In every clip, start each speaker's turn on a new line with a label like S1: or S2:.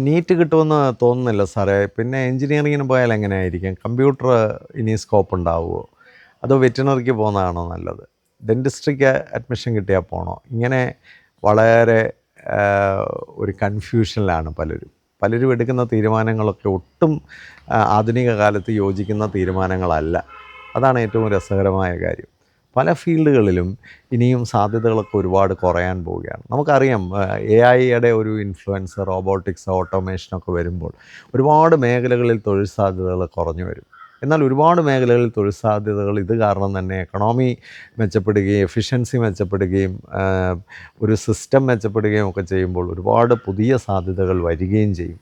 S1: NEET കിട്ടുമെന്ന് തോന്നുന്നില്ല സാറേ. പിന്നെ എഞ്ചിനീയറിങ്ങിന് പോയാൽ എങ്ങനെയായിരിക്കും? കമ്പ്യൂട്ടർ ഇനി സ്കോപ്പ് ഉണ്ടാവുമോ? അതോ വെറ്റിനറിക്ക് പോകുന്നതാണോ നല്ലത്? ഡെൻറ്റിസ്ട്രിക്ക് അഡ്മിഷൻ കിട്ടിയാൽ പോകണോ? ഇങ്ങനെ വളരെ ഒരു കൺഫ്യൂഷനിലാണ് പലരും. പലരും എടുക്കുന്ന തീരുമാനങ്ങളൊക്കെ ഒട്ടും ആധുനിക കാലത്ത് യോജിക്കുന്ന തീരുമാനങ്ങളല്ല. അതാണ് ഏറ്റവും രസകരമായ കാര്യം. പല ഫീൽഡുകളിലും ഇനിയും സാധ്യതകളൊക്കെ ഒരുപാട് കുറയാൻ പോവുകയാണ്. നമുക്കറിയാം AI-യുടെ ഒരു ഇൻഫ്ലുവൻസ്, റോബോട്ടിക്സ്, ഓട്ടോമേഷനൊക്കെ വരുമ്പോൾ ഒരുപാട് മേഖലകളിൽ തൊഴിൽ സാധ്യതകൾ കുറഞ്ഞു വരും. എന്നാൽ ഒരുപാട് മേഖലകളിൽ തൊഴിൽ സാധ്യതകൾ ഇത് കാരണം തന്നെ എക്കണോമി മെച്ചപ്പെടുകയും എഫിഷ്യൻസി മെച്ചപ്പെടുകയും ഒരു സിസ്റ്റം മെച്ചപ്പെടുകയും ഒക്കെ ചെയ്യുമ്പോൾ ഒരുപാട് പുതിയ സാധ്യതകൾ വരികയും ചെയ്യും.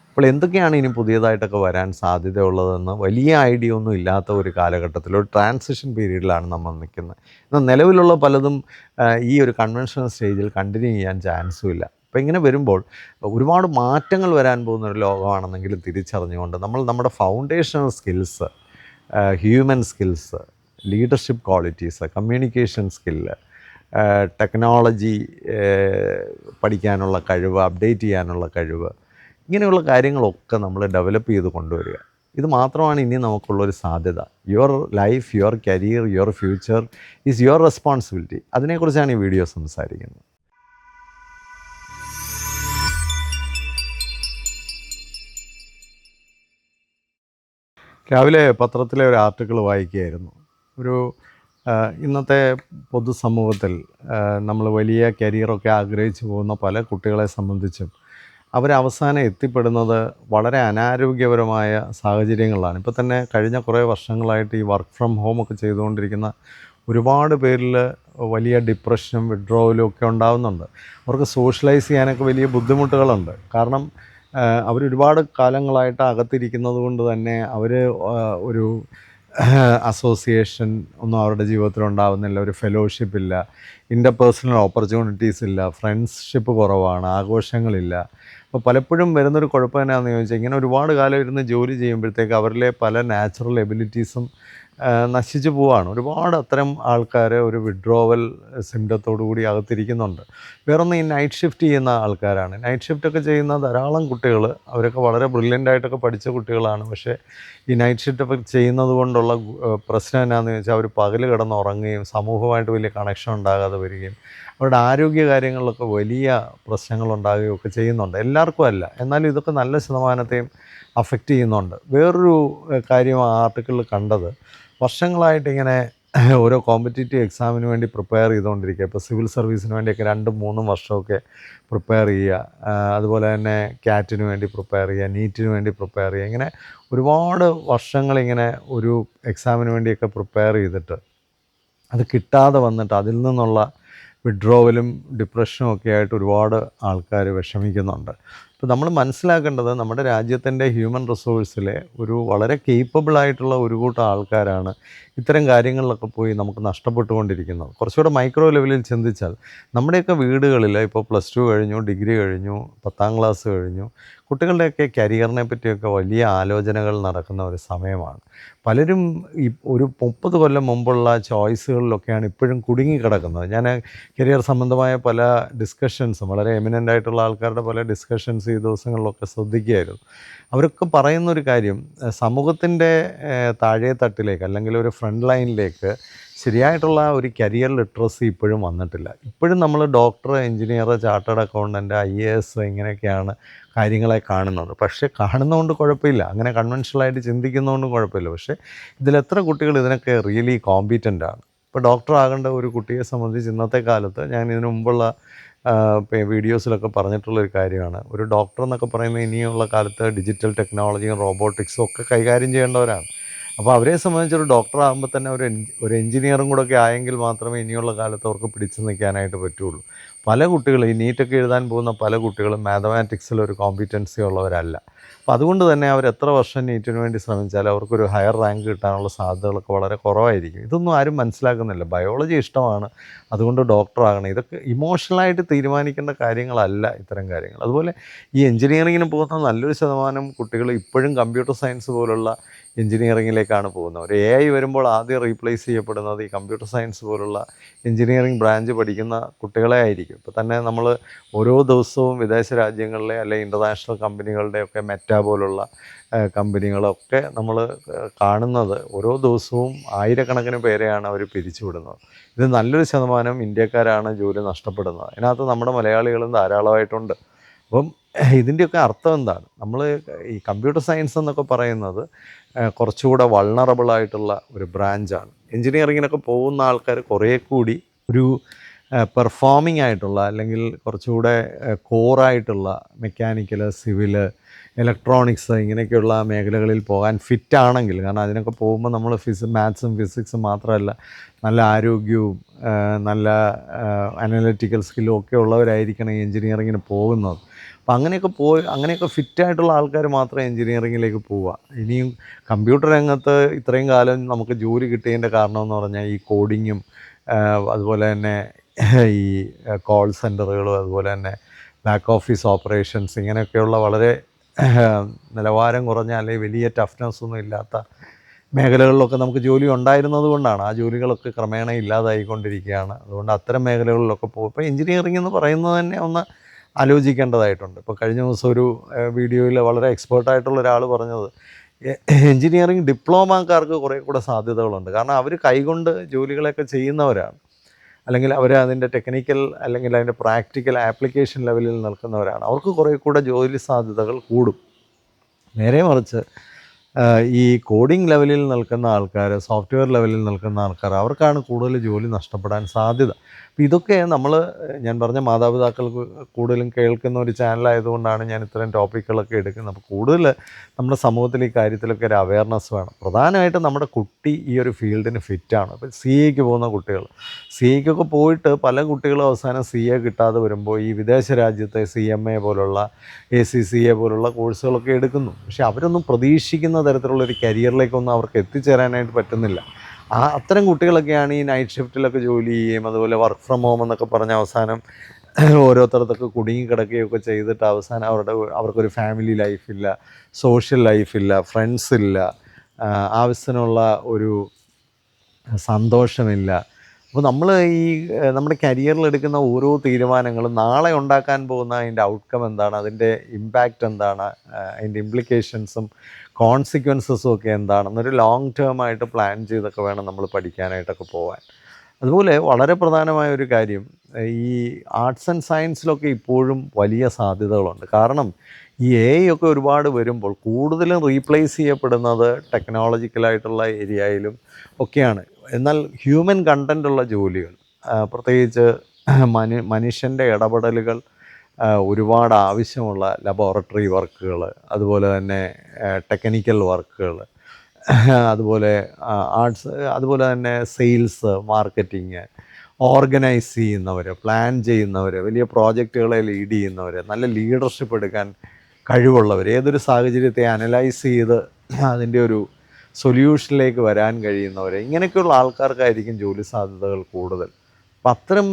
S1: അപ്പോൾ എന്തൊക്കെയാണ് ഇനി പുതിയതായിട്ടൊക്കെ വരാൻ സാധ്യതയുള്ളതെന്ന് വലിയ ഐഡിയ ഒന്നും ഇല്ലാത്ത ഒരു കാലഘട്ടത്തിൽ, ഒരു ട്രാൻസിഷൻ പീരീഡിലാണ് നമ്മൾ നിൽക്കുന്നത്. എന്നാൽ നിലവിലുള്ള പലതും ഈ ഒരു കൺവെൻഷണൽ സ്റ്റേജിൽ കണ്ടിന്യൂ ചെയ്യാൻ ചാൻസും ഇല്ല. അപ്പോൾ ഇങ്ങനെ വരുമ്പോൾ ഒരുപാട് മാറ്റങ്ങൾ വരാൻ പോകുന്ന ഒരു ലോകമാണെന്നെങ്കിലും തിരിച്ചറിഞ്ഞുകൊണ്ട് നമ്മൾ നമ്മുടെ foundational skills, human skills, leadership qualities, communication skill, technology പഠിക്കാനുള്ള കഴിവ്, അപ്ഡേറ്റ് ചെയ്യാനുള്ള കഴിവ്, ഇങ്ങനെയുള്ള കാര്യങ്ങളൊക്കെ നമ്മൾ ഡെവലപ്പ് ചെയ്ത് കൊണ്ടുവരിക. ഇത് മാത്രമാണ് ഇനി നമുക്കുള്ളൊരു സാധ്യത. Your life, your career, your future is your responsibility. അതിനെക്കുറിച്ചാണ് ഈ വീഡിയോ സംസാരിക്കുന്നത്. രാവിലെ പത്രത്തിലെ ഒരു ആർട്ടിക്കിൾ വായിക്കുകയായിരുന്നു. ഇന്നത്തെ പൊതുസമൂഹത്തിൽ നമ്മൾ വലിയ കരിയറൊക്കെ ആഗ്രഹിച്ചു പോകുന്ന പല കുട്ടികളെ സംബന്ധിച്ചും അവരവസാനം എത്തിപ്പെടുന്നത് വളരെ അനാരോഗ്യപരമായ സാഹചര്യങ്ങളിലാണ്. ഇപ്പോൾ തന്നെ കഴിഞ്ഞ കുറേ വർഷങ്ങളായിട്ട് ഈ വർക്ക് ഫ്രം ഹോമൊക്കെ ചെയ്തുകൊണ്ടിരിക്കുന്ന ഒരുപാട് പേരിൽ വലിയ ഡിപ്രഷനും വിഡ്രോവലും ഒക്കെ ഉണ്ടാകുന്നുണ്ട്. അവർക്ക് സോഷ്യലൈസ് ചെയ്യാനൊക്കെ വലിയ ബുദ്ധിമുട്ടുകളുണ്ട്. കാരണം അവരൊരുപാട് കാലങ്ങളായിട്ട് അകത്തിരിക്കുന്നത് കൊണ്ട് തന്നെ അവർ ഒരു അസോസിയേഷൻ ഒന്നും അവരുടെ ജീവിതത്തിൽ ഉണ്ടാകുന്നില്ല, ഒരു ഫെലോഷിപ്പ് ഇല്ല, ഇൻ്റർപേഴ്സണൽ ഓപ്പർച്യൂണിറ്റീസ് ഇല്ല, ഫ്രണ്ട്ഷിപ്പ് കുറവാണ്, ആഘോഷങ്ങളില്ല. അപ്പോൾ പലപ്പോഴും വരുന്നൊരു കുഴപ്പം എന്നാണെന്ന് ചോദിച്ചാൽ, ഇങ്ങനെ ഒരുപാട് കാലം ഇരുന്ന് ജോലി ചെയ്യുമ്പോഴത്തേക്ക് അവരിലെ പല നാച്ചുറൽ എബിലിറ്റീസും നശിച്ചു പോവാണ്. ഒരുപാട് അത്തരം ആൾക്കാർ ഒരു വിഡ്രോവൽ സിംറ്റത്തോടു കൂടി അകത്തിരിക്കുന്നുണ്ട്. വേറൊന്ന് ഈ നൈറ്റ് ഷിഫ്റ്റ് ചെയ്യുന്ന ആൾക്കാരാണ്. നൈറ്റ് ഷിഫ്റ്റൊക്കെ ചെയ്യുന്ന ധാരാളം കുട്ടികൾ, അവരൊക്കെ വളരെ ബ്രില്യൻ്റായിട്ടൊക്കെ പഠിച്ച കുട്ടികളാണ്. പക്ഷേ ഈ നൈറ്റ് ഷിഫ്റ്റൊക്കെ ചെയ്യുന്നത് കൊണ്ടുള്ള പ്രശ്നം എന്നാന്ന് ചോദിച്ചാൽ, അവർ പകൽ കിടന്നുറങ്ങുകയും സമൂഹമായിട്ട് വലിയ കണക്ഷൻ ഉണ്ടാകാതെ വരികയും അവരുടെ ആരോഗ്യ കാര്യങ്ങളിലൊക്കെ വലിയ പ്രശ്നങ്ങളുണ്ടാകുകയും ഒക്കെ ചെയ്യുന്നുണ്ട്. എല്ലാവർക്കും അല്ല, എന്നാലും ഇതൊക്കെ നല്ല ശതമാനത്തെയും അഫക്റ്റ് ചെയ്യുന്നുണ്ട്. വേറൊരു കാര്യം ആ ആർട്ടിക്കിളിൽ കണ്ടത്, വർഷങ്ങളായിട്ടിങ്ങനെ ഓരോ കോമ്പറ്റേറ്റീവ് എക്സാമിന് വേണ്ടി പ്രിപ്പയർ ചെയ്തുകൊണ്ടിരിക്കുക. ഇപ്പോൾ സിവിൽ സർവീസിന് വേണ്ടിയൊക്കെ 2-3 വർഷമൊക്കെ പ്രിപ്പയർ ചെയ്യുക, അതുപോലെ തന്നെ ക്യാറ്റിന് വേണ്ടി പ്രിപ്പയർ ചെയ്യുക, നീറ്റിന് വേണ്ടി പ്രിപ്പയർ ചെയ്യുക, ഇങ്ങനെ ഒരുപാട് വർഷങ്ങളിങ്ങനെ ഒരു എക്സാമിന് വേണ്ടിയൊക്കെ പ്രിപ്പയർ ചെയ്തിട്ട് അത് കിട്ടാതെ വന്നിട്ട് അതിൽ നിന്നുള്ള വിഡ്രോവലും ഡിപ്രഷനും ഒക്കെ ആയിട്ട് ഒരുപാട് ആൾക്കാർ വിഷമിക്കുന്നുണ്ട്. ഇപ്പോൾ നമ്മൾ മനസ്സിലാക്കേണ്ടത്, നമ്മുടെ രാജ്യത്തിൻ്റെ ഹ്യൂമൻ റിസോഴ്സിലെ ഒരു വളരെ കേപ്പബിളായിട്ടുള്ള ഒരു കൂട്ടം ആൾക്കാരാണ് ഇത്തരം കാര്യങ്ങളിലൊക്കെ പോയി നമുക്ക് നഷ്ടപ്പെട്ടുകൊണ്ടിരിക്കുന്നത്. കുറച്ചുകൂടെ മൈക്രോ ലെവലിൽ ചിന്തിച്ചാൽ നമ്മുടെയൊക്കെ വീടുകളിൽ ഇപ്പോൾ +2 കഴിഞ്ഞു, ഡിഗ്രി കഴിഞ്ഞു, 10ാം ക്ലാസ് കഴിഞ്ഞു, കുട്ടികളുടെയൊക്കെ കരിയറിനെ പറ്റിയൊക്കെ വലിയ ആലോചനകൾ നടക്കുന്ന ഒരു സമയമാണ്. പലരും ഈ ഒരു 30 കൊല്ലം മുമ്പുള്ള ചോയ്സുകളിലൊക്കെയാണ് ഇപ്പോഴും കുടുങ്ങിക്കിടക്കുന്നത്. ഞാൻ കരിയർ സംബന്ധമായ പല ഡിസ്കഷൻസും, വളരെ എമിനൻ്റ് ആയിട്ടുള്ള ആൾക്കാരുടെ പല ഡിസ്കഷൻസ് ഈ ദിവസങ്ങളിലൊക്കെ ശ്രദ്ധിക്കുകയായിരുന്നു. അവരൊക്കെ പറയുന്നൊരു കാര്യം, സമൂഹത്തിൻ്റെ താഴെ തട്ടിലേക്ക് അല്ലെങ്കിൽ ഒരു ഫ്രണ്ട് ലൈനിലേക്ക് ശരിയായിട്ടുള്ള ഒരു കരിയർ ലിറ്ററസി ഇപ്പോഴും വന്നിട്ടില്ല. ഇപ്പോഴും നമ്മൾ doctor, engineer, chartered accountant, IAS ഇങ്ങനെയൊക്കെയാണ് കാര്യങ്ങളെ കാണുന്നത്. പക്ഷേ കാണുന്നതുകൊണ്ട് കുഴപ്പമില്ല, അങ്ങനെ കൺവെൻഷനലായിട്ട് ചിന്തിക്കുന്നതുകൊണ്ടും കുഴപ്പമില്ല. പക്ഷേ ഇതിലെത്ര കുട്ടികൾ ഇതിനൊക്കെ റിയലി കോമ്പീറ്റൻ്റ് ആണ്? ഇപ്പോൾ ഡോക്ടർ ആകേണ്ട ഒരു കുട്ടിയെ സംബന്ധിച്ച് ഇന്നത്തെ കാലത്ത്, ഞാൻ ഇതിനു മുമ്പുള്ള വീഡിയോസിലൊക്കെ പറഞ്ഞിട്ടുള്ളൊരു കാര്യമാണ്, ഒരു ഡോക്ടർ എന്നൊക്കെ പറയുന്നത് ഇനിയുള്ള കാലത്ത് ഡിജിറ്റൽ ടെക്നോളജിയും റോബോട്ടിക്സും ഒക്കെ കൈകാര്യം ചെയ്യേണ്ടവരാണ്. അപ്പോൾ അവരെ സംബന്ധിച്ചൊരു ഡോക്ടർ ആകുമ്പോൾ തന്നെ ഒരു എഞ്ചിനീയറും കൂടെ ഒക്കെ ആയെങ്കിൽ മാത്രമേ ഇനിയുള്ള കാലത്ത് അവർക്ക് പിടിച്ചു നിൽക്കാനായിട്ട് പറ്റുള്ളൂ. പല കുട്ടികളും ഈ നീറ്റൊക്കെ എഴുതാൻ പോകുന്ന പല കുട്ടികളും മാത്തമാറ്റിക്സിൽ ഒരു കോമ്പീറ്റൻസി ഉള്ളവരല്ല. അപ്പോൾ അതുകൊണ്ട് തന്നെ അവർ എത്ര വർഷം നീറ്റിന് വേണ്ടി ശ്രമിച്ചാലും അവർക്കൊരു ഹയർ റാങ്ക് കിട്ടാനുള്ള സാധ്യതകളൊക്കെ വളരെ കുറവായിരിക്കും. ഇതൊന്നും ആരും മനസ്സിലാക്കുന്നില്ല. ബയോളജി ഇഷ്ടമാണ്, അതുകൊണ്ട് ഡോക്ടറാകണം. ഇതൊക്കെ ഇമോഷണലായിട്ട് തീരുമാനിക്കേണ്ട കാര്യങ്ങളല്ല ഇത്തരം കാര്യങ്ങൾ. അതുപോലെ ഈ എഞ്ചിനീയറിങ്ങിന് പോകുന്ന നല്ലൊരു ശതമാനം കുട്ടികൾ ഇപ്പോഴും കമ്പ്യൂട്ടർ സയൻസ് പോലുള്ള എഞ്ചിനീയറിങ്ങിലേക്കാണ് പോകുന്നത്. ഒരു AI വരുമ്പോൾ ആദ്യം റീപ്ലേസ് ചെയ്യപ്പെടുന്നത് ഈ കമ്പ്യൂട്ടർ സയൻസ് പോലുള്ള എഞ്ചിനീയറിംഗ് ബ്രാഞ്ച് പഠിക്കുന്ന കുട്ടികളെ ആയിരിക്കും. ഇപ്പോൾ തന്നെ നമ്മൾ ഓരോ ദിവസവും വിദേശ രാജ്യങ്ങളിലെ അല്ലെങ്കിൽ ഇൻ്റർനാഷണൽ കമ്പനികളുടെയൊക്കെ മെറ്റ പോലുള്ള കമ്പനികളൊക്കെ നമ്മൾ കാണുന്നത് ഓരോ ദിവസവും ആയിരക്കണക്കിന് പേരെയാണ് അവർ പിരിച്ചുവിടുന്നത്. ഇത് നല്ലൊരു ശതമാനം ഇന്ത്യക്കാരാണ് ജോലി നഷ്ടപ്പെടുന്നത്. അതിനകത്ത് നമ്മുടെ മലയാളികളും ധാരാളമായിട്ടുണ്ട്. അപ്പം ഇതിൻ്റെയൊക്കെ അർത്ഥം എന്താണ്? നമ്മൾ ഈ കമ്പ്യൂട്ടർ സയൻസ് എന്നൊക്കെ പറയുന്നത് കുറച്ചുകൂടെ വൾണറബിളായിട്ടുള്ള ഒരു ബ്രാഞ്ചാണ്. എൻജിനീയറിങ്ങിനൊക്കെ പോകുന്ന ആൾക്കാർ കുറേ കൂടി ഒരു പെർഫോമിംഗ് ആയിട്ടുള്ള അല്ലെങ്കിൽ കുറച്ചുകൂടെ കോറായിട്ടുള്ള മെക്കാനിക്കൽ, സിവിൽ, ഇലക്ട്രോണിക്സ് ഇങ്ങനെയൊക്കെയുള്ള മേഖലകളിൽ പോകാൻ ഫിറ്റാണെങ്കിൽ, കാരണം അതിനൊക്കെ പോകുമ്പോൾ നമ്മൾ മാത്സും ഫിസിക്സും മാത്രമല്ല നല്ല ആരോഗ്യവും നല്ല അനലിറ്റിക്കൽ സ്കില്ലും ഒക്കെ ഉള്ളവരായിരിക്കണം ഈ എൻജിനീയറിങ്ങിന് പോകുന്നത്. അപ്പോൾ അങ്ങനെയൊക്കെ ഫിറ്റായിട്ടുള്ള ആൾക്കാർ മാത്രമേ എൻജിനീയറിങ്ങിലേക്ക് പോവുക. ഇനിയും കമ്പ്യൂട്ടർ രംഗത്ത് ഇത്രയും കാലം നമുക്ക് ജോലി കിട്ടിയതിൻ്റെ കാരണമെന്ന് പറഞ്ഞാൽ ഈ കോഡിങ്ങും അതുപോലെ തന്നെ ഈ കോൾ സെൻറ്ററുകളും അതുപോലെ തന്നെ ബാക്ക് ഓഫീസ് ഓപ്പറേഷൻസ് ഇങ്ങനെയൊക്കെയുള്ള വളരെ നിലവാരം കുറഞ്ഞ അല്ലെങ്കിൽ വലിയ ടഫ്നെസ് ഒന്നും ഇല്ലാത്ത മേഖലകളിലൊക്കെ നമുക്ക് ജോലി ഉണ്ടായിരുന്നത് കൊണ്ടാണ് ആ ജോലികളൊക്കെ ക്രമേണ ഇല്ലാതായിക്കൊണ്ടിരിക്കുകയാണ്. അതുകൊണ്ട് അത്തരം മേഖലകളിലൊക്കെ പോകും. ഇപ്പോൾ എൻജിനീയറിംഗ് എന്ന് പറയുന്നത് തന്നെ ഒന്ന് ആലോചിക്കേണ്ടതായിട്ടുണ്ട്. ഇപ്പോൾ കഴിഞ്ഞ ദിവസം ഒരു വീഡിയോയിൽ വളരെ എക്സ്പേർട്ടായിട്ടുള്ള ഒരാൾ പറഞ്ഞത് എൻജിനീയറിംഗ് ഡിപ്ലോമക്കാർക്ക് കുറേ കൂടെ സാധ്യതകളുണ്ട്. കാരണം അവർ കൈകൊണ്ട് ജോലികളൊക്കെ ചെയ്യുന്നവരാണ്, അല്ലെങ്കിൽ അവർ അതിൻ്റെ ടെക്നിക്കൽ അല്ലെങ്കിൽ അതിൻ്റെ പ്രാക്ടിക്കൽ ആപ്ലിക്കേഷൻ ലെവലിൽ നിൽക്കുന്നവരാണ്. അവർക്ക് കുറേ കൂടെ ജോലി സാധ്യതകൾ കൂടും. നേരെ മറിച്ച് ഈ കോഡിംഗ് ലെവലിൽ നിൽക്കുന്ന ആൾക്കാർ, സോഫ്റ്റ്വെയർ ലെവലിൽ നിൽക്കുന്ന ആൾക്കാർ, അവർക്കാണ് കൂടുതൽ ജോലി നഷ്ടപ്പെടാൻ സാധ്യത. അപ്പോൾ ഇതൊക്കെ ഞാൻ പറഞ്ഞ മാതാപിതാക്കൾ കൂടുതലും കേൾക്കുന്ന ഒരു ചാനലായതുകൊണ്ടാണ് ഞാൻ ഇത്തരം ടോപ്പിക്കുകളൊക്കെ എടുക്കുന്നത്. അപ്പോൾ കൂടുതൽ നമ്മുടെ സമൂഹത്തിൽ ഈ കാര്യത്തിലൊക്കെ ഒരു അവയർനെസ് വേണം. പ്രധാനമായിട്ടും നമ്മുടെ കുട്ടി ഈ ഒരു ഫീൽഡിന് ഫിറ്റാണ്. അപ്പോൾ CAക്ക് പോകുന്ന കുട്ടികൾ, CAക്കൊക്കെ പോയിട്ട് പല കുട്ടികളും അവസാനം CA കിട്ടാതെ വരുമ്പോൾ ഈ വിദേശ രാജ്യത്തെ CMA പോലുള്ള ACCA പോലുള്ള കോഴ്സുകളൊക്കെ എടുക്കുന്നു. പക്ഷേ അവരൊന്നും പ്രതീക്ഷിക്കുന്ന തരത്തിലുള്ളൊരു കരിയറിലേക്കൊന്നും അവർക്ക് എത്തിച്ചേരാനായിട്ട് പറ്റുന്നില്ല. അത്തരം കുട്ടികളൊക്കെയാണ് ഈ നൈറ്റ് ഷിഫ്റ്റിലൊക്കെ ജോലി ചെയ്യുകയും അതുപോലെ വർക്ക് ഫ്രം ഹോം എന്നൊക്കെ പറഞ്ഞ അവസാനം ഓരോരുത്തരത്തൊക്കെ കുടുങ്ങി കിടക്കുകയൊക്കെ ചെയ്തിട്ട് അവസാനം അവർക്കൊരു ഫാമിലി ലൈഫില്ല, സോഷ്യൽ ലൈഫില്ല, ഫ്രണ്ട്സില്ല, ആവശ്യത്തിനുള്ള ഒരു സന്തോഷമില്ല. അപ്പോൾ നമ്മൾ ഈ നമ്മുടെ കരിയറിൽ എടുക്കുന്ന ഓരോ തീരുമാനങ്ങളും നാളെ ഉണ്ടാക്കാൻ പോകുന്ന അതിൻ്റെ ഔട്ട്കം എന്താണ്, അതിൻ്റെ ഇമ്പാക്റ്റ് എന്താണ്, അതിൻ്റെ ഇംപ്ലിക്കേഷൻസും കോൺസിക്വൻസസും ഒക്കെ എന്താണെന്നൊരു ലോങ് ടേമായിട്ട് പ്ലാൻ ചെയ്തൊക്കെ വേണം നമ്മൾ പഠിക്കാനായിട്ടൊക്കെ പോകാൻ. അതുപോലെ വളരെ പ്രധാനമായ ഒരു കാര്യം, ഈ ആർട്സ് ആൻഡ് സയൻസിലൊക്കെ ഇപ്പോഴും വലിയ സാധ്യതകളുണ്ട്. കാരണം ഈ AI ഒക്കെ ഒരുപാട് വരുമ്പോൾ കൂടുതലും റീപ്ലേസ് ചെയ്യപ്പെടുന്നത് ടെക്നോളജിക്കലായിട്ടുള്ള ഏരിയയിലും ഒക്കെയാണ്. എന്നാൽ ഹ്യൂമൻ കണ്ടൻ്റുള്ള ജോലികൾ, പ്രത്യേകിച്ച് മനുഷ്യൻ്റെ ഇടപെടലുകൾ ഒരുപാട് ആവശ്യമുള്ള ലബോറട്ടറി വർക്കുകൾ, അതുപോലെ തന്നെ ടെക്നിക്കൽ വർക്കുകൾ, അതുപോലെ ആർട്സ്, അതുപോലെ തന്നെ സെയിൽസ്, മാർക്കറ്റിങ്, ഓർഗനൈസ് ചെയ്യുന്നവർ, പ്ലാൻ ചെയ്യുന്നവർ, വലിയ പ്രോജക്റ്റുകളെ ലീഡ് ചെയ്യുന്നവർ, നല്ല ലീഡർഷിപ്പ് എടുക്കാൻ കഴിവുള്ളവർ, ഏതൊരു സാഹചര്യത്തെ അനലൈസ് ചെയ്ത് അതിൻ്റെ ഒരു സൊല്യൂഷനിലേക്ക് വരാൻ കഴിയുന്നവർ, ഇങ്ങനെയൊക്കെയുള്ള ആൾക്കാർക്കായിരിക്കും ജോലി സാധ്യതകൾ കൂടുതൽ. അപ്പം അത്തരം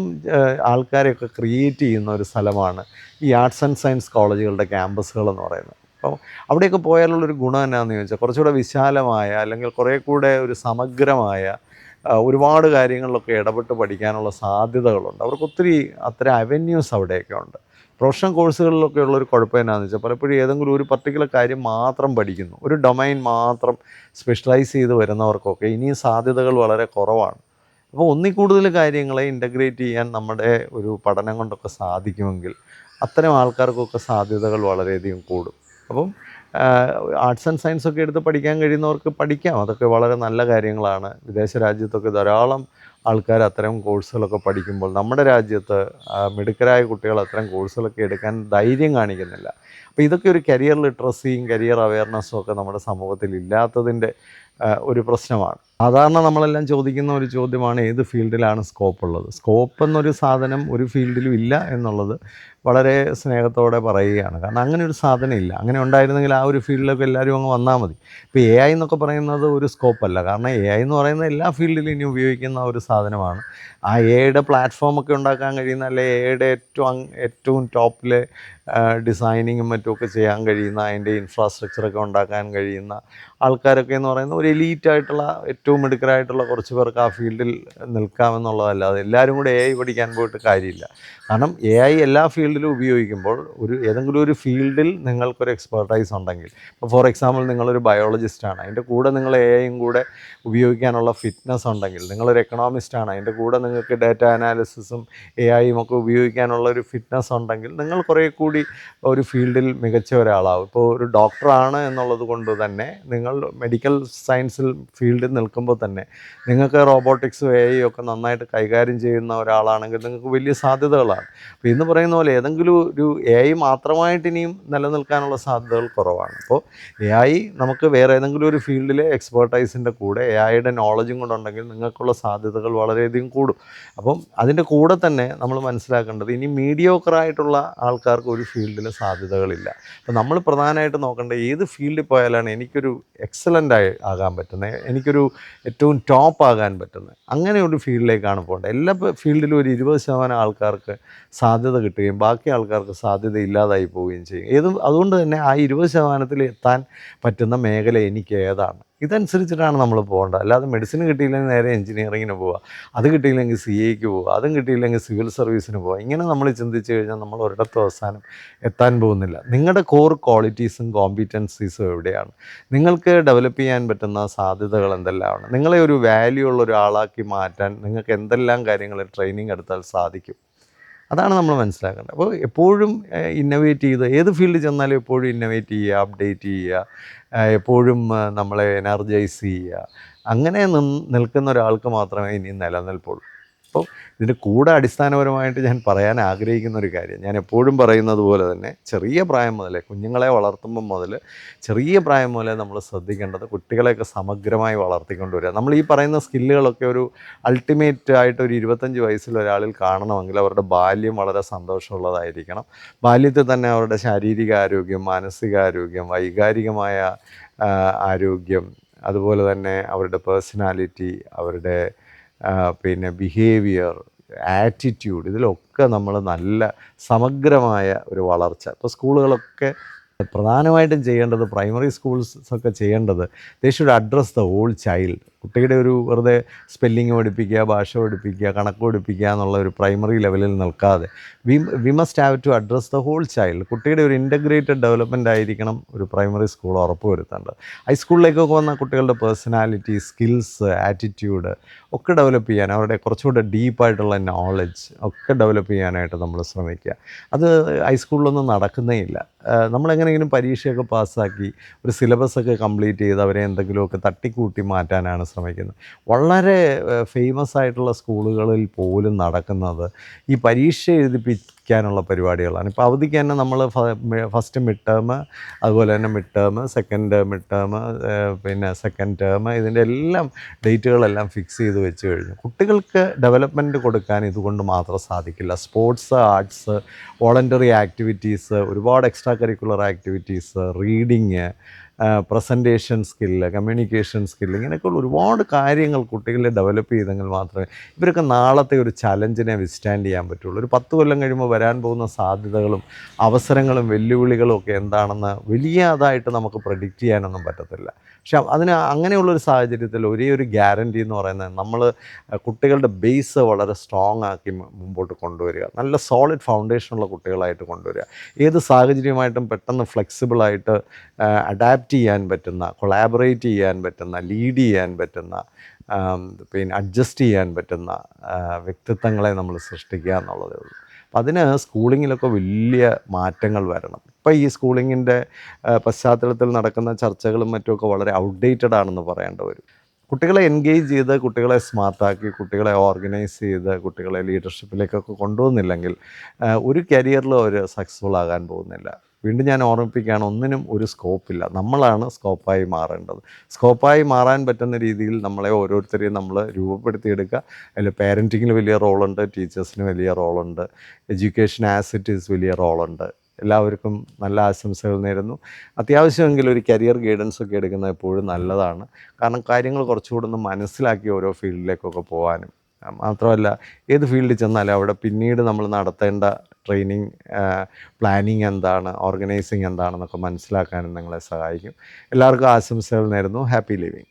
S1: ആൾക്കാരെയൊക്കെ ക്രിയേറ്റ് ചെയ്യുന്ന ഒരു സ്ഥലമാണ് ഈ ആർട്സ് ആൻഡ് സയൻസ് കോളേജുകളുടെ ക്യാമ്പസുകളെന്ന് പറയുന്നത്. അപ്പോൾ അവിടെയൊക്കെ പോയാലുള്ളൊരു ഗുണം എന്നാന്ന് ചോദിച്ചാൽ കുറച്ചുകൂടെ വിശാലമായ അല്ലെങ്കിൽ കുറേ കൂടെ ഒരു സമഗ്രമായ ഒരുപാട് കാര്യങ്ങളിലൊക്കെ ഇടപെട്ട് പഠിക്കാനുള്ള സാധ്യതകളുണ്ട്. അവർക്കൊത്തിരി അത്തരം അവന്യൂസ് അവിടെയൊക്കെ ഉണ്ട്. പ്രൊഫഷണൽ കോഴ്സുകളിലൊക്കെ ഉള്ളൊരു കുഴപ്പം എന്നാന്ന് വെച്ചാൽ പലപ്പോഴും ഏതെങ്കിലും ഒരു പർട്ടിക്കുലർ കാര്യം മാത്രം പഠിക്കുന്നു, ഒരു ഡൊമൈൻ മാത്രം സ്പെഷ്യലൈസ് ചെയ്ത് വരുന്നവർക്കൊക്കെ ഇനിയും സാധ്യതകൾ വളരെ കുറവാണ്. അപ്പോൾ ഒന്നിൽ കൂടുതൽ കാര്യങ്ങളെ ഇൻ്റഗ്രേറ്റ് ചെയ്യാൻ നമ്മുടെ ഒരു പഠനം കൊണ്ടൊക്കെ സാധിക്കുമെങ്കിൽ അത്തരം ആൾക്കാർക്കൊക്കെ സാധ്യതകൾ വളരെയധികം കൂടും. അപ്പം ആർട്സ് ആൻഡ് സയൻസ് ഒക്കെ എടുത്ത് പഠിക്കാൻ കഴിയുന്നവർക്ക് പഠിക്കാം, അതൊക്കെ വളരെ നല്ല കാര്യങ്ങളാണ്. വിദേശ രാജ്യത്തൊക്കെ ധാരാളം ആൾക്കാർ അത്തരം കോഴ്സുകളൊക്കെ പഠിക്കുമ്പോൾ നമ്മുടെ രാജ്യത്ത് മിടുക്കരായ കുട്ടികൾ അത്തരം കോഴ്സുകളൊക്കെ എടുക്കാൻ ധൈര്യം കാണിക്കുന്നില്ല. അപ്പോൾ ഇതൊക്കെ ഒരു കരിയർ ലിറ്ററസിയും കരിയർ അവയർനെസ്സും ഒക്കെ നമ്മുടെ സമൂഹത്തിൽ ഇല്ലാത്തതിൻ്റെ ഒരു പ്രശ്നമാണ്. സാധാരണ നമ്മളെല്ലാം ചോദിക്കുന്ന ഒരു ചോദ്യമാണ് ഏത് ഫീൽഡിലാണ് സ്കോപ്പ് ഉള്ളത്. സ്കോപ്പ് എന്നൊരു സാധനം ഒരു ഫീൽഡിലും ഇല്ല എന്നുള്ളത് വളരെ സ്നേഹത്തോടെ പറയുകയാണ്. കാരണം അങ്ങനെ ഒരു സാധനം ഇല്ല. അങ്ങനെ ഉണ്ടായിരുന്നെങ്കിൽ ആ ഒരു ഫീൽഡിലൊക്കെ എല്ലാവരും അങ്ങ് വന്നാൽ മതി. ഇപ്പോൾ എ ഐ എന്നൊക്കെ പറയുന്നത് ഒരു സ്കോപ്പല്ല. കാരണം എ ഐ എന്ന് പറയുന്നത് എല്ലാ ഫീൽഡിലും ഇനി ഉപയോഗിക്കുന്ന ഒരു സാധനമാണ്. ആ എ ഐയുടെ പ്ലാറ്റ്ഫോമൊക്കെ ഉണ്ടാക്കാൻ കഴിയുന്ന, അല്ലെ എ ഐയുടെ ഏറ്റവും ടോപ്പിലെ ഡിസൈനിങ്ങും മറ്റുമൊക്കെ ചെയ്യാൻ കഴിയുന്ന, അതിൻ്റെ ഇൻഫ്രാസ്ട്രക്ചറൊക്കെ ഉണ്ടാക്കാൻ കഴിയുന്ന ആൾക്കാരൊക്കെ എന്ന് പറയുന്നത് ഒരു എലീറ്റായിട്ടുള്ള ഏറ്റവും മിടുക്കരായിട്ടുള്ള കുറച്ച് പേർക്ക് ആ ഫീൽഡിൽ നിൽക്കാമെന്നുള്ളതല്ലാതെ എല്ലാവരും കൂടെ എ ഐ പഠിക്കാൻ പോയിട്ട് കാര്യമില്ല. കാരണം എ ഐ എല്ലാ ഫീൽഡിലും ഉപയോഗിക്കുമ്പോൾ ഏതെങ്കിലും ഒരു ഫീൽഡിൽ നിങ്ങൾക്കൊരു എക്സ്പെർട്ടൈസ് ഉണ്ടെങ്കിൽ, ഇപ്പോൾ ഫോർ എക്സാമ്പിൾ നിങ്ങളൊരു ബയോളജിസ്റ്റാണ്, അതിൻ്റെ കൂടെ നിങ്ങൾ എ ഐയും കൂടെ ഉപയോഗിക്കാനുള്ള ഫിറ്റ്നസ് ഉണ്ടെങ്കിൽ, നിങ്ങളൊരു എക്കണോമിസ്റ്റാണ്, അതിൻ്റെ കൂടെ നിങ്ങൾക്ക് ഡാറ്റ അനാലിസിസും എ ഐയും ഒക്കെ ഉപയോഗിക്കാനുള്ള ഒരു ഫിറ്റ്നസ് ഉണ്ടെങ്കിൽ നിങ്ങൾ കുറേ കൂടി ഒരു ഫീൽഡിൽ മികച്ച ഒരാളാവും. ഇപ്പോൾ ഒരു ഡോക്ടറാണ് എന്നുള്ളത് കൊണ്ട് തന്നെ നിങ്ങൾ മെഡിക്കൽ സയൻസിൽ ഫീൽഡിൽ നിൽക്കുമ്പോൾ തന്നെ നിങ്ങൾക്ക് റോബോട്ടിക്സും എ ഐ ഒക്കെ നന്നായിട്ട് കൈകാര്യം ചെയ്യുന്ന ഒരാളാണെങ്കിൽ നിങ്ങൾക്ക് വലിയ സാധ്യതകളാണ്. അപ്പോൾ ഇന്ന് പറയുന്ന പോലെ ഏതെങ്കിലും ഒരു എ ഐ മാത്രമായിട്ട് ഇനിയും നിലനിൽക്കാനുള്ള സാധ്യതകൾ കുറവാണ്. അപ്പോൾ എ ഐ നമുക്ക് വേറെ ഏതെങ്കിലും ഒരു ഫീൽഡിലെ എക്സ്പേർട്ടൈസിൻ്റെ കൂടെ എ ഐയുടെ നോളജും കൂടെ ഉണ്ടെങ്കിൽ നിങ്ങൾക്കുള്ള സാധ്യതകൾ വളരെയധികം കൂടും. അപ്പം അതിൻ്റെ കൂടെ തന്നെ നമ്മൾ മനസ്സിലാക്കേണ്ടത് ഇനി മീഡിയോക്കറായിട്ടുള്ള ആൾക്കാർക്ക് ഒരു ഫീൽഡിൽ സാധ്യതകളില്ല. അപ്പോൾ നമ്മൾ പ്രധാനമായിട്ട് നോക്കേണ്ടത് ഏത് ഫീൽഡിൽ പോയാലാണ് എനിക്കൊരു എക്സലൻ്റ് ആകാൻ പറ്റുന്നത്, എനിക്കൊരു ഏറ്റവും ടോപ്പ് ആകാൻ പറ്റുന്നത്, അങ്ങനെ ഒരു ഫീൽഡിലേക്കാണ് പോകേണ്ടത്. എല്ലാ ഫീൽഡിലും ഒരു 20% ആൾക്കാർക്ക് സാധ്യത കിട്ടുകയും ബാക്കി ആൾക്കാർക്ക് സാധ്യത ഇല്ലാതായി പോവുകയും ചെയ്യും. അതുകൊണ്ട് തന്നെ ആ 20%-ൽ എത്താൻ പറ്റുന്ന മേഖല എനിക്ക് ഏതാണ്, ഇതനുസരിച്ചിട്ടാണ് നമ്മൾ പോകേണ്ടത്. അല്ലാതെ മെഡിസിൻ കിട്ടിയില്ലെങ്കിൽ നേരെ എഞ്ചിനീയറിങ്ങിന് പോവുക, അത് കിട്ടിയില്ലെങ്കിൽ സി എക്ക് പോവുക, അതും കിട്ടിയില്ലെങ്കിൽ സിവിൽ സർവീസിന് പോവുക. ഇങ്ങനെ നമ്മൾ ചിന്തിച്ച് കഴിഞ്ഞാൽ നമ്മൾ ഒരിടത്തും അവസാനം എത്താൻ പോകുന്നില്ല. നിങ്ങളുടെ കോർ ക്വാളിറ്റീസും കോമ്പിറ്റൻസീസും എവിടെയാണ്, നിങ്ങൾക്ക് ഡെവലപ്പ് ചെയ്യാൻ പറ്റുന്ന സാധ്യതകൾ എന്തെല്ലാമാണ്, നിങ്ങളെ ഒരു വാല്യൂ ഉള്ള ഒരാളാക്കി മാറ്റാൻ നിങ്ങൾക്ക് എന്തെല്ലാം കാര്യങ്ങൾ ട്രെയിനിങ് എടുത്താൽ സാധിക്കും, അതാണ് നമ്മൾ മനസ്സിലാക്കേണ്ടത്. അപ്പോൾ എപ്പോഴും ഇന്നൊവേറ്റ് ചെയ്ത് ഏത് ഫീൽഡിൽ ചെന്നാലും എപ്പോഴും ഇന്നൊവേറ്റ് ചെയ്യുക, അപ്ഡേറ്റ് ചെയ്യുക, എപ്പോഴും നമ്മളെ എനർജൈസ് ചെയ്യുക. അങ്ങനെ നിൽക്കുന്ന ഒരാൾക്ക് മാത്രമേ ഇനി നിലനിൽപ്പുള്ളൂ. അപ്പോൾ ഇതിൻ്റെ കൂടെ അടിസ്ഥാനപരമായിട്ട് ഞാൻ പറയാൻ ആഗ്രഹിക്കുന്ന ഒരു കാര്യം, ഞാൻ എപ്പോഴും പറയുന്നത് പോലെ തന്നെ ചെറിയ പ്രായം മുതലേ, കുഞ്ഞുങ്ങളെ വളർത്തുമ്പം മുതൽ ചെറിയ പ്രായം മുതലേ നമ്മൾ ശ്രദ്ധിക്കേണ്ടത് കുട്ടികളെയൊക്കെ സമഗ്രമായി വളർത്തിക്കൊണ്ടുവരിക. നമ്മൾ ഈ പറയുന്ന സ്കില്ലുകളൊക്കെ ഒരു അൾട്ടിമേറ്റ് ആയിട്ട് ഒരു 25 വയസ്സിൽ ഒരാളിൽ കാണണമെങ്കിൽ അവരുടെ ബാല്യം വളരെ സന്തോഷമുള്ളതായിരിക്കണം. ബാല്യത്തിൽ തന്നെ അവരുടെ ശാരീരിക ആരോഗ്യം, മാനസികാരോഗ്യം, വൈകാരികമായ ആരോഗ്യം, അതുപോലെ തന്നെ അവരുടെ പേഴ്സണാലിറ്റി, അവരുടെ ബിഹേവിയർ, ആറ്റിറ്റ്യൂഡ്, ഇതിലൊക്കെ നമ്മൾ നല്ല സമഗ്രമായ ഒരു വളർച്ച. ഇപ്പോൾ സ്കൂളുകളൊക്കെ പ്രധാനമായിട്ടും ചെയ്യേണ്ടത്, പ്രൈമറി സ്കൂൾസൊക്കെ ചെയ്യേണ്ടത്, they should address the whole child. കുട്ടിയുടെ ഒരു വെറുതെ സ്പെല്ലിങ് പഠിപ്പിക്കുക, ഭാഷ പഠിപ്പിക്കുക, കണക്ക് പഠിപ്പിക്കുക എന്നുള്ള ഒരു പ്രൈമറി ലെവലിൽ നിൽക്കാതെ we must have to address the whole child. കുട്ടിയുടെ ഒരു ഇൻ്റഗ്രേറ്റഡ് ഡെവലപ്മെൻ്റ് ആയിരിക്കണം ഒരു പ്രൈമറി സ്കൂൾ ഉറപ്പുവരുത്തേണ്ടത്. ഹൈസ്കൂളിലേക്കൊക്കെ വന്ന കുട്ടികളുടെ പേഴ്സണാലിറ്റി, സ്കിൽസ്, ആറ്റിറ്റ്യൂഡ് ഒക്കെ ഡെവലപ്പ് ചെയ്യാൻ, അവരുടെ കുറച്ചുകൂടെ ഡീപ്പായിട്ടുള്ള നോളജ് ഒക്കെ ഡെവലപ്പ് ചെയ്യാനായിട്ട് നമ്മൾ ശ്രമിക്കുക. അത് ഹൈസ്കൂളിലൊന്നും നടക്കുന്നേ ഇല്ല. നമ്മളെങ്ങനെയെങ്കിലും പരീക്ഷയൊക്കെ പാസ്സാക്കി ഒരു സിലബസൊക്കെ കംപ്ലീറ്റ് ചെയ്ത് അവരെ എന്തെങ്കിലുമൊക്കെ തട്ടിക്കൂട്ടി മാറ്റാനാണ് ശ്രമിക്കുന്നത്. വളരെ ഫേമസ് ആയിട്ടുള്ള സ്കൂളുകളിൽ പോലും നടക്കുന്നത് ഈ പരീക്ഷ എഴുതിപ്പിക്കാനുള്ള പരിപാടികളാണ്. ഇപ്പോൾ അവധിക്ക് തന്നെ നമ്മൾ ഫസ്റ്റ് മിഡ് ടേം, അതുപോലെ തന്നെ mid term, second mid term, second term, ഇതിൻ്റെ എല്ലാം ഡേറ്റുകളെല്ലാം ഫിക്സ് ചെയ്ത് വെച്ച് കഴിഞ്ഞു. കുട്ടികൾക്ക് ഡെവലപ്മെൻറ്റ് കൊടുക്കാൻ ഇതുകൊണ്ട് മാത്രം സാധിക്കില്ല. സ്പോർട്സ്, ആർട്സ്, വോളണ്ടറി ആക്ടിവിറ്റീസ്, ഒരുപാട് extra curricular activities, reading, presentation skill, communication skill, ഇങ്ങനെയൊക്കെയുള്ള ഒരുപാട് കാര്യങ്ങൾ കുട്ടികളെ ഡെവലപ്പ് ചെയ്തെങ്കിൽ മാത്രമേ ഇവരൊക്കെ നാളത്തെ ഒരു ചലഞ്ചിനെ വിസ്റ്റാൻഡ് ചെയ്യാൻ പറ്റുള്ളൂ. ഒരു 10 കൊല്ലം കഴിയുമ്പോൾ വരാൻ പോകുന്ന സാധ്യതകളും അവസരങ്ങളും വെല്ലുവിളികളും ഒക്കെ എന്താണെന്ന് വലിയതായിട്ട് നമുക്ക് പ്രഡിക്റ്റ് ചെയ്യാനൊന്നും പറ്റത്തില്ല. പക്ഷെ അങ്ങനെയുള്ളൊരു സാഹചര്യത്തിൽ ഒരേ ഒരു ഗ്യാരൻറ്റി എന്ന് പറയുന്നത് നമ്മൾ കുട്ടികളുടെ ബേസ് വളരെ സ്ട്രോങ് ആക്കി മുമ്പോട്ട് കൊണ്ടുവരിക, നല്ല സോളിഡ് ഫൗണ്ടേഷനുള്ള കുട്ടികളായിട്ട് കൊണ്ടുവരിക. ഏത് സാഹചര്യമായിട്ടും പെട്ടെന്ന് ഫ്ലെക്സിബിളായിട്ട് അഡാപ്റ്റ് ചെയ്യാൻ പറ്റുന്ന, കൊളാബറേറ്റ് ചെയ്യാൻ പറ്റുന്ന, ലീഡ് ചെയ്യാൻ പറ്റുന്ന, അഡ്ജസ്റ്റ് ചെയ്യാൻ പറ്റുന്ന വ്യക്തിത്വങ്ങളെ നമ്മൾ സൃഷ്ടിക്കുക എന്നുള്ളതേ ഉള്ളൂ. അപ്പം അതിന് സ്കൂളിങ്ങിലൊക്കെ വലിയ മാറ്റങ്ങൾ വരണം. ഇപ്പം ഈ സ്കൂളിങ്ങിൻ്റെ പശ്ചാത്തലത്തിൽ നടക്കുന്ന ചർച്ചകളും മറ്റുമൊക്കെ വളരെ ഔട്ട്ഡേറ്റഡ് ആണെന്ന് പറയേണ്ടി വരും. കുട്ടികളെ എൻഗേജ് ചെയ്ത് കുട്ടികളെ സ്മാർട്ടാക്കി കുട്ടികളെ ഓർഗനൈസ് ചെയ്ത് കുട്ടികളെ ലീഡർഷിപ്പിലേക്കൊക്കെ കൊണ്ടുവന്നില്ലെങ്കിൽ ഒരു കരിയറിലും അവർ സക്സസ്ഫുൾ ആകാൻ പോകുന്നില്ല. വീണ്ടും ഞാൻ ഓർമ്മിപ്പിക്കുകയാണ്, ഒന്നിനും ഒരു സ്കോപ്പില്ല. നമ്മളാണ് സ്കോപ്പായി മാറേണ്ടത്. സ്കോപ്പായി മാറാൻ പറ്റുന്ന രീതിയിൽ നമ്മളെ ഓരോരുത്തരെയും നമ്മൾ രൂപപ്പെടുത്തിയെടുക്കുക. അതിൽ പാരൻറ്റിങ്ങിന് വലിയ റോളുണ്ട്, ടീച്ചേഴ്സിന് വലിയ റോളുണ്ട്, എഡ്യൂക്കേഷൻ ആസ് ഇറ്റ് ഈസ് വലിയ റോളുണ്ട്. എല്ലാവർക്കും നല്ല ആശംസകൾ നേരുന്നു. അത്യാവശ്യമെങ്കിൽ ഒരു കരിയർ ഗൈഡൻസ് ഒക്കെ എടുക്കുന്നത് എപ്പോഴും നല്ലതാണ്. കാരണം കാര്യങ്ങൾ കുറച്ചുകൂടെ ഒന്ന് മനസ്സിലാക്കി ഓരോ ഫീൽഡിലേക്കൊക്കെ പോകാനും, മാത്രമല്ല ഏത് ഫീൽഡിൽ ചെന്നാലും അവിടെ പിന്നീട് നമ്മൾ നടത്തേണ്ട ട്രെയിനിങ്, പ്ലാനിങ് എന്താണ്, ഓർഗനൈസിങ് എന്താണെന്നൊക്കെ മനസ്സിലാക്കാനും നിങ്ങളെ സഹായിക്കും. എല്ലാവർക്കും ആശംസകൾ നേരുന്നു. Happy living.